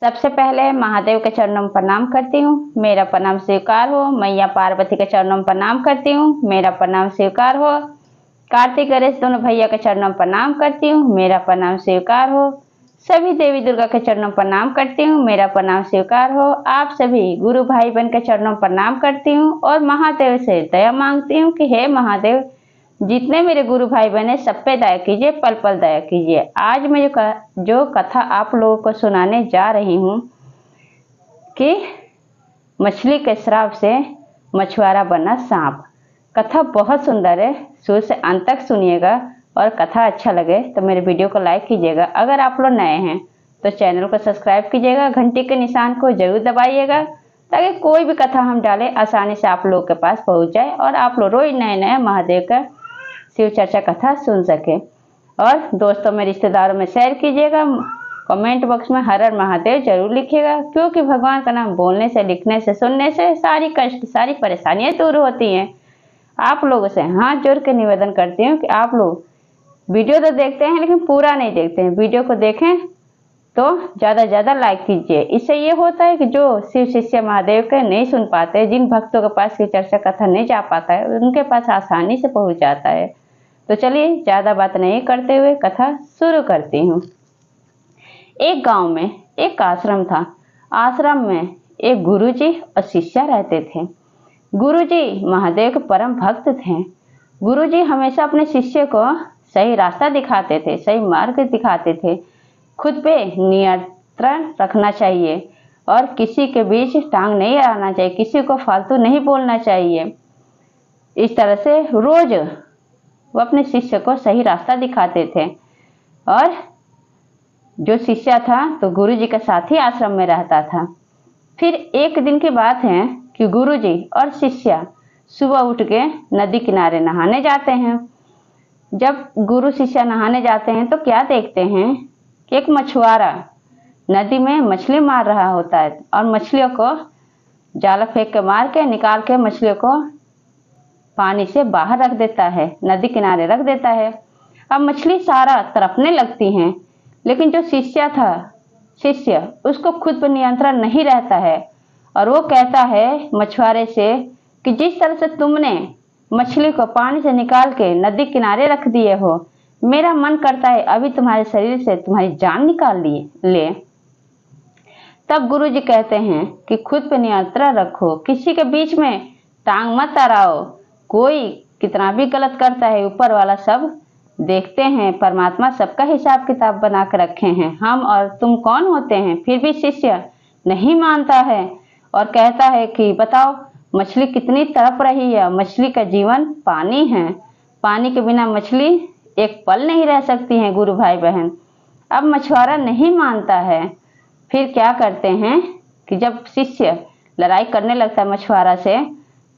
सबसे पहले महादेव के चरणों में प्रणाम करती हूँ, मेरा प्रणाम स्वीकार हो। मैया पार्वती के चरणों में प्रणाम करती हूँ, मेरा प्रणाम स्वीकार हो। कार्तिक गणेश दोनों भैया के चरणों में प्रणाम करती हूँ, मेरा प्रणाम स्वीकार हो। सभी देवी दुर्गा के चरणों में प्रणाम करती हूँ, मेरा प्रणाम स्वीकार हो। आप सभी गुरु भाई बहन के चरणों में प्रणाम करती हूँ और महादेव से दया मांगती हूँ कि हे महादेव, जितने मेरे गुरु भाई बहन है सब पे दया कीजिए, पल पल दया कीजिए। आज मैं जो कथा आप लोगों को सुनाने जा रही हूँ कि मछली के श्राप से मछुआरा बना सांप। कथा बहुत सुंदर है, शुरू से अंत तक सुनिएगा और कथा अच्छा लगे तो मेरे वीडियो को लाइक कीजिएगा। अगर आप लोग नए हैं तो चैनल को सब्सक्राइब कीजिएगा, घंटी के निशान को जरूर दबाइएगा ताकि कोई भी कथा हम डालें आसानी से आप लोगों के पास पहुंच जाए और आप लोग रोज नए नए महादेव का शिव चर्चा कथा सुन सके। और दोस्तों में रिश्तेदारों में शेयर कीजिएगा। कमेंट बॉक्स में हर हर महादेव जरूर लिखिएगा, क्योंकि भगवान का नाम बोलने से, लिखने से, सुनने से सारी कष्ट, सारी परेशानियां दूर होती हैं। आप लोगों से हाथ जोड़ के निवेदन करती हूँ कि आप लोग वीडियो तो देखते हैं लेकिन पूरा नहीं देखते हैं। वीडियो को देखें तो ज़्यादा से ज़्यादा लाइक कीजिए। इससे ये होता है कि जो शिव शिष्य महादेव के नहीं सुन पाते, जिन भक्तों के पास की चर्चा कथा नहीं जा पाता है, उनके पास आसानी से पहुँच जाता है। तो चलिए ज़्यादा बात नहीं करते हुए कथा शुरू करती हूँ। एक गांव में एक आश्रम था। आश्रम में एक गुरुजी और शिष्या रहते थे। गुरुजी महादेव के परम भक्त थे। गुरुजी हमेशा अपने शिष्य को सही रास्ता दिखाते थे, सही मार्ग दिखाते थे। खुद पे नियंत्रण रखना चाहिए और किसी के बीच टांग नहीं अड़ाना चाहिए, किसी को फालतू नहीं बोलना चाहिए। इस तरह से रोज वो अपने शिष्य को सही रास्ता दिखाते थे। और जो शिष्य था तो गुरुजी के साथ ही आश्रम में रहता था। फिर एक दिन की बात है कि गुरुजी और शिष्य सुबह उठ के नदी किनारे नहाने जाते हैं। जब गुरु शिष्य नहाने जाते हैं तो क्या देखते हैं कि एक मछुआरा नदी में मछली मार रहा होता है और मछलियों को जाला फेंक के मार के निकाल के मछलियों को पानी से बाहर रख देता है, नदी किनारे रख देता है। अब मछली सारा तड़पने लगती हैं, लेकिन जो शिष्य उसको खुद पर नियंत्रण नहीं रहता है और वो कहता है मछुआरे से कि जिस तरह से तुमने मछली को पानी से निकाल के नदी किनारे रख दिए हो, मेरा मन करता है अभी तुम्हारे शरीर से तुम्हारी जान निकाल ले। तब गुरुजी कहते हैं कि खुद पे नियंत्रण रखो, किसी के बीच में टांग मत अड़ाओ। कोई कितना भी गलत करता है, ऊपर वाला सब देखते हैं। परमात्मा सबका हिसाब किताब बना कर रखे हैं। हम और तुम कौन होते हैं? फिर भी शिष्य नहीं मानता है और कहता है कि बताओ मछली कितनी तड़प रही है। मछली का जीवन पानी है, पानी के बिना मछली एक पल नहीं रह सकती है। गुरु भाई बहन, अब मछुआरा नहीं मानता है। फिर क्या करते हैं कि जब शिष्य लड़ाई करने लगता है मछुआरा से,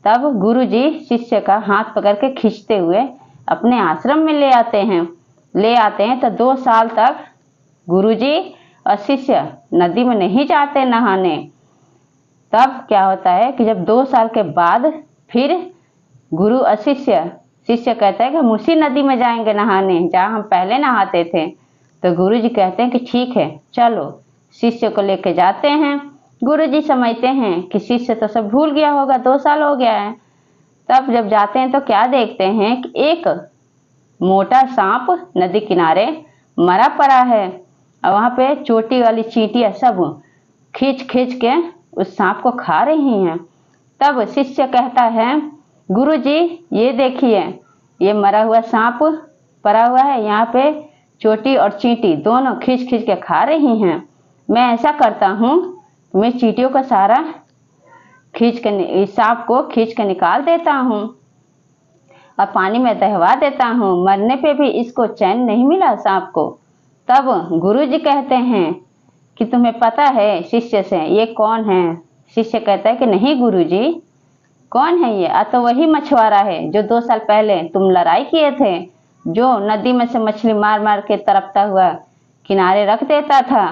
तब गुरुजी शिष्य का हाथ पकड़ के खींचते हुए अपने आश्रम में ले आते हैं। तो 2 साल तक गुरुजी और शिष्य नदी में नहीं जाते नहाने। तब क्या होता है कि जब 2 साल के बाद फिर गुरु और शिष्य कहता है कि हम उसी नदी में जाएंगे नहाने जहाँ हम पहले नहाते थे। तो गुरुजी कहते हैं कि ठीक है चलो। शिष्य को लेके जाते हैं। गुरुजी समझते हैं कि शिष्य तो सब भूल गया होगा, 2 साल हो गया है। तब जब जाते हैं तो क्या देखते हैं कि एक मोटा सांप नदी किनारे मरा पड़ा है और वहाँ पे चोटी वाली चींटियाँ सब खींच खींच के उस सांप को खा रही हैं। तब शिष्य कहता है गुरुजी ये देखिए, ये मरा हुआ सांप पड़ा हुआ है, यहाँ पे चोटी और चींटी दोनों खींच खींच के खा रही हैं। मैं ऐसा करता हूँ, मैं चींटियों का सारा सांप को खींच के निकाल देता हूँ और पानी में दहवा देता हूँ। मरने पे भी इसको चैन नहीं मिला सांप को। तब गुरुजी कहते हैं कि तुम्हें पता है शिष्य से ये कौन है? शिष्य कहता है कि नहीं गुरुजी, कौन है ये? तो वही मछुआरा है जो 2 साल पहले तुम लड़ाई किए थे, जो नदी में से मछली मार मार के तड़पता हुआ किनारे रख देता था।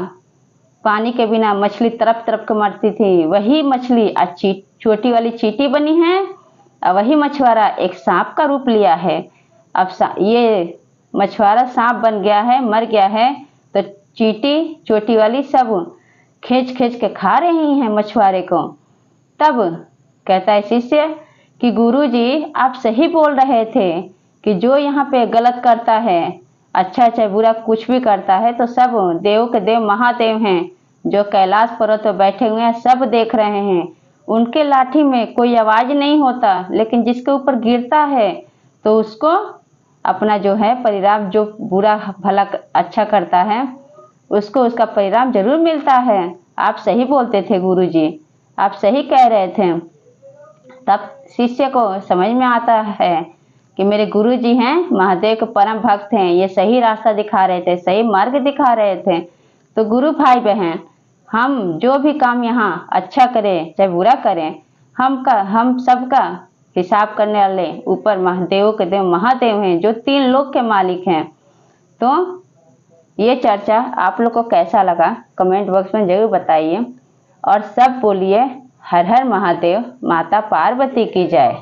पानी के बिना मछली तड़प तड़प के मरती थी। वही मछली आज छोटी वाली चींटी बनी है और वही मछुआरा एक सांप का रूप लिया है। अब ये मछुआरा सांप बन गया है, मर गया है, तो चींटी चोटी वाली सब खींच खींच के खा रही हैं मछुआरे को। तब कहता है शिष्य कि गुरुजी आप सही बोल रहे थे कि जो यहाँ पे गलत करता है, अच्छा चाहे बुरा कुछ भी करता है, तो सब देव के देव महादेव हैं जो कैलाश पर्वत पर बैठे हुए हैं, सब देख रहे हैं। उनके लाठी में कोई आवाज नहीं होता, लेकिन जिसके ऊपर गिरता है तो उसको अपना जो है परिणाम, जो बुरा भला अच्छा करता है उसको उसका परिणाम जरूर मिलता है। आप सही बोलते थे गुरुजी, आप सही कह रहे थे। तब शिष्य को समझ में आता है कि मेरे गुरुजी हैं महादेव के परम भक्त हैं, ये सही रास्ता दिखा रहे थे, सही मार्ग दिखा रहे थे। तो गुरु भाई बहन, हम जो भी काम यहाँ अच्छा करें चाहे बुरा करें, हम सबका हिसाब करने वाले ऊपर महादेव के देव महादेव हैं जो 3 लोक के मालिक हैं। तो ये चर्चा आप लोग को कैसा लगा कमेंट बॉक्स में जरूर बताइए, और सब बोलिए हर हर महादेव, माता पार्वती की जय।